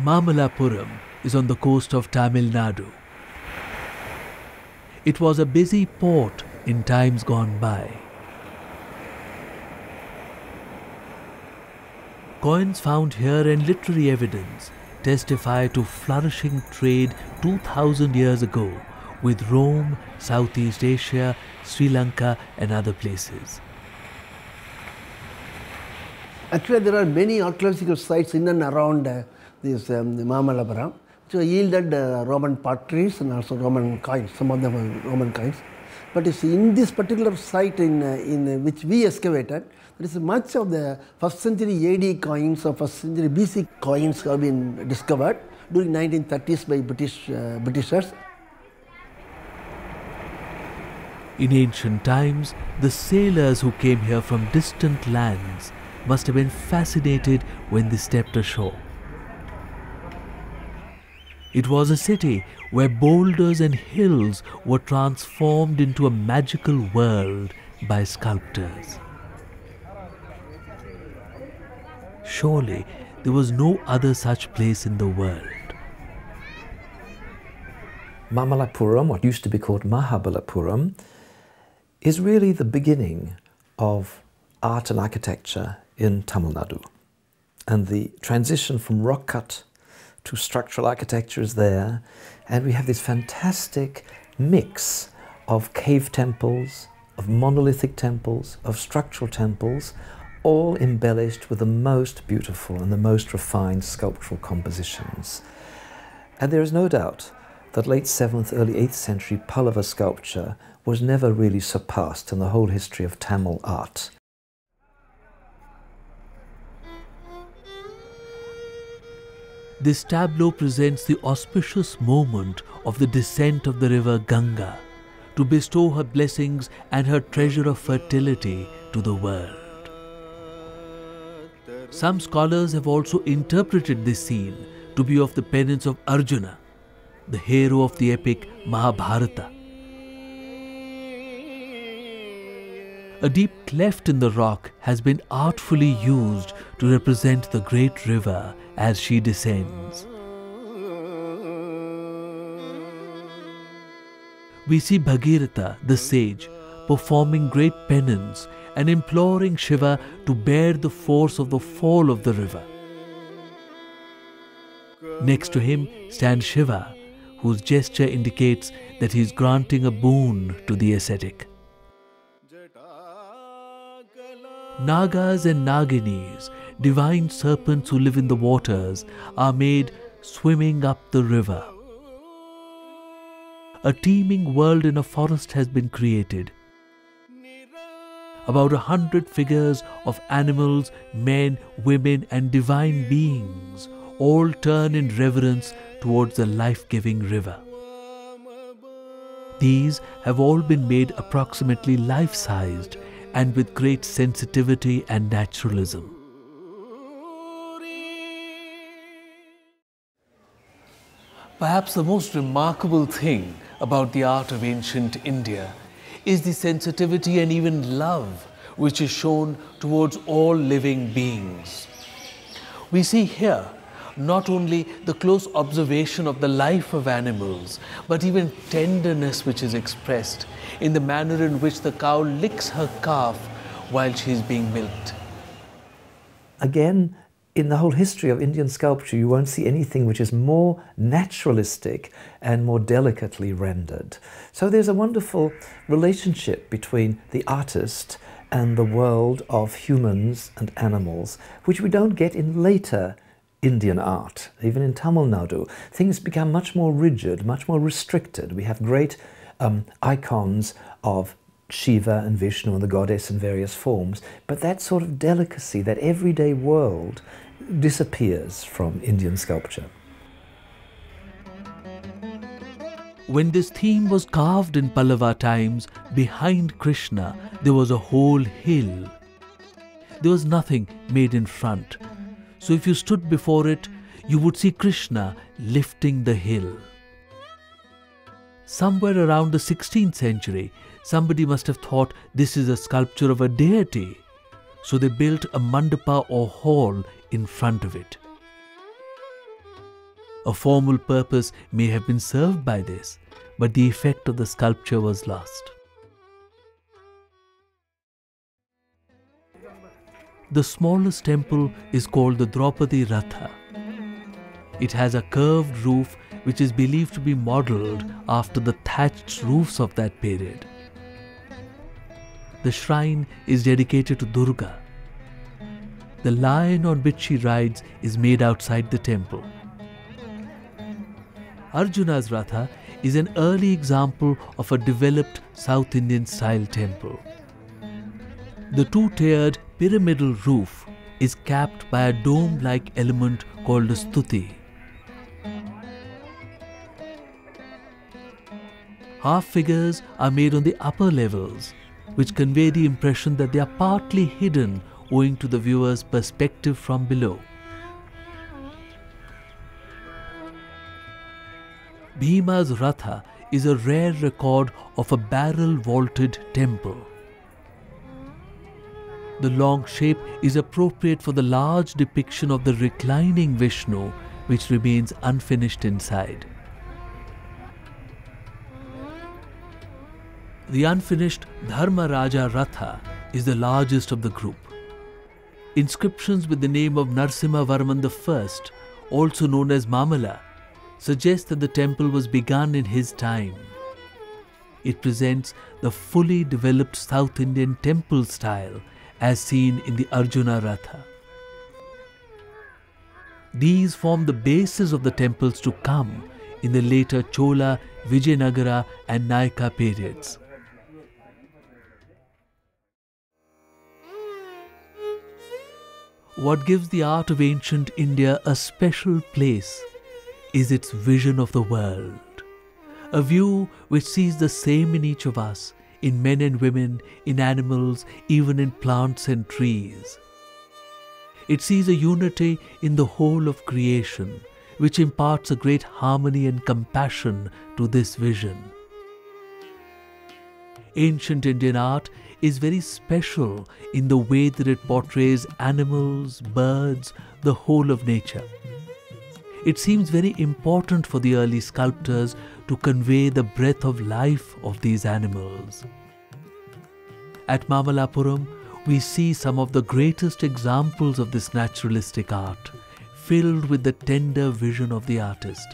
Mamalapuram is on the coast of Tamil Nadu. It was a busy port in times gone by. Coins found here and literary evidence testify to flourishing trade 2000 years ago with Rome, Southeast Asia, Sri Lanka and other places. Actually, there are many archaeological sites in and around this Mamalapuram, which yielded Roman potteries and also Roman coins, some of them are Roman coins. But it's in this particular site in which we excavated, there is much of the 1st century AD coins or 1st century BC coins have been discovered during 1930s by Britishers. In ancient times, the sailors who came here from distant lands must have been fascinated when they stepped ashore. It was a city where boulders and hills were transformed into a magical world by sculptors. Surely there was no other such place in the world. Mamalapuram, what used to be called Mahabalipuram, is really the beginning of art and architecture in Tamil Nadu. And the transition from rock cut to structural architecture is there, and we have this fantastic mix of cave temples, of monolithic temples, of structural temples, all embellished with the most beautiful and the most refined sculptural compositions. And there is no doubt that late 7th, early 8th century Pallava sculpture was never really surpassed in the whole history of Tamil art. This tableau presents the auspicious moment of the descent of the river Ganga to bestow her blessings and her treasure of fertility to the world. Some scholars have also interpreted this scene to be of the penance of Arjuna, the hero of the epic Mahabharata. A deep cleft in the rock has been artfully used to represent the great river as she descends. We see Bhagirath, the sage, performing great penance and imploring Shiva to bear the force of the fall of the river. Next to him stands Shiva, whose gesture indicates that he is granting a boon to the ascetic. Nagas and Naginis, divine serpents who live in the waters, are made swimming up the river. A teeming world in a forest has been created. About 100 figures of animals, men, women and divine beings all turn in reverence towards the life-giving river. These have all been made approximately life-sized and with great sensitivity and naturalism. Perhaps the most remarkable thing about the art of ancient India is the sensitivity and even love which is shown towards all living beings. We see here not only the close observation of the life of animals, but even tenderness which is expressed in the manner in which the cow licks her calf while she is being milked. Again, in the whole history of Indian sculpture, you won't see anything which is more naturalistic and more delicately rendered. So there's a wonderful relationship between the artist and the world of humans and animals, which we don't get in later Indian art. Even in Tamil Nadu, things become much more rigid, much more restricted. We have great icons of Shiva and Vishnu and the goddess in various forms, but that sort of delicacy, that everyday world, disappears from Indian sculpture. When this theme was carved in Pallava times, behind Krishna there was a whole hill. There was nothing made in front. So if you stood before it, you would see Krishna lifting the hill. Somewhere around the 16th century, somebody must have thought this is a sculpture of a deity. So they built a mandapa or hall in front of it. A formal purpose may have been served by this, but the effect of the sculpture was lost. The smallest temple is called the Draupadi Ratha. It has a curved roof which is believed to be modelled after the thatched roofs of that period. The shrine is dedicated to Durga. The lion on which she rides is made outside the temple. Arjuna's Ratha is an early example of a developed South Indian style temple. The two-tiered pyramidal roof is capped by a dome-like element called a stuti. Half figures are made on the upper levels, which convey the impression that they are partly hidden owing to the viewer's perspective from below. Bhima's Ratha is a rare record of a barrel-vaulted temple. The long shape is appropriate for the large depiction of the reclining Vishnu, which remains unfinished inside. The unfinished Dharmaraja Ratha is the largest of the group. Inscriptions with the name of Narsimha Varman I, also known as Mamala, suggest that the temple was begun in his time. It presents the fully developed South Indian temple style as seen in the Arjuna Ratha. These form the basis of the temples to come in the later Chola, Vijayanagara and Nayaka periods. What gives the art of ancient India a special place is its vision of the world, a view which sees the same in each of us, in men and women, in animals, even in plants and trees. It sees a unity in the whole of creation, which imparts a great harmony and compassion to this vision. Ancient Indian art is very special in the way that it portrays animals, birds, the whole of nature. It seems very important for the early sculptors to convey the breath of life of these animals. At Mamalapuram, we see some of the greatest examples of this naturalistic art, filled with the tender vision of the artist.